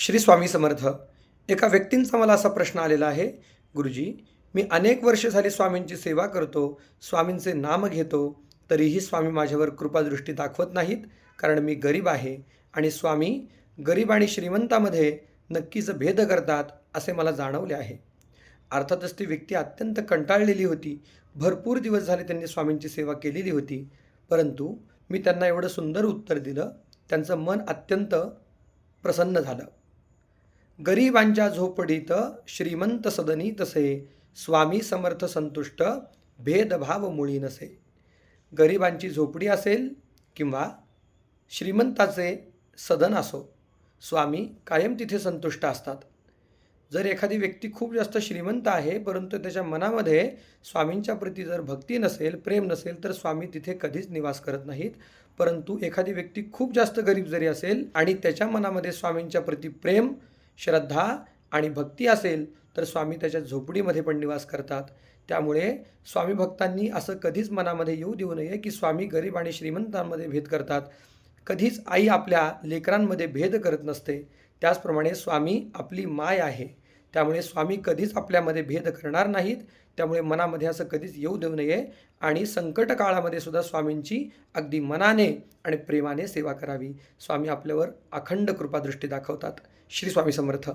श्री स्वामी समर्थ. एका व्यक्तींचा मला असा प्रश्न आलेला आहे, गुरुजी, मी अनेक वर्ष झाली स्वामींची सेवा करतो, स्वामींचे नाम घेतो, तरीही स्वामी माझ्यावर कृपादृष्टी दाखवत नाहीत, कारण मी गरीब आहे आणि स्वामी गरीब आणि श्रीमंतामध्ये नक्कीच भेद करतात, असे मला जाणवले आहे. अर्थातच ती व्यक्ती अत्यंत कंटाळलेली होती. भरपूर दिवस झाले त्यांनी स्वामींची सेवा केलेली होती. परंतु मी त्यांना एवढं सुंदर उत्तर दिलं, त्यांचं मन अत्यंत प्रसन्न झालं. गरिबांच्या झोपडीत श्रीमंत सदनी तसे, स्वामी समर्थ संतुष्ट भेदभाव मुळी नसे. गरिबांची झोपडी असेल किंवा श्रीमंताचे सदन असो, स्वामी कायम तिथे संतुष्ट असतात. जर एखादी व्यक्ती खूप जास्त श्रीमंत आहे, परंतु त्याच्या मनामध्ये स्वामींच्या प्रती जर भक्ती नसेल, प्रेम नसेल, तर स्वामी तिथे कधीच निवास करत नाहीत. परंतु एखादी व्यक्ती खूप जास्त गरीब जरी असेल आणि त्याच्या मनामध्ये स्वामींच्या प्रती प्रेम, श्रद्धा आणि भक्ती असेल, तर स्वामी त्याच्या झोपडीमध्ये पण निवास करतात. त्यामुळे स्वामी भक्तांनी असं कधीच मनामध्ये येऊ देऊ नये की स्वामी गरीब आणि श्रीमंतांमध्ये भेद करतात. कधीच आई आपल्या लेकरांमध्ये भेद करत नसते. त्याचप्रमाणे स्वामी आपली माय आहे, त्यामुळे स्वामी कधीच आपल्यामध्ये भेद करणार नाहीत. त्यामुळे मनामध्ये असं कधीच येऊ देऊ नये आणि संकट काळामध्ये सुद्धा स्वामींची अगदी मनाने आणि प्रेमाने सेवा करावी. स्वामी आपल्यावर अखंड कृपादृष्टी दाखवतात. श्री स्वामी समर्थ.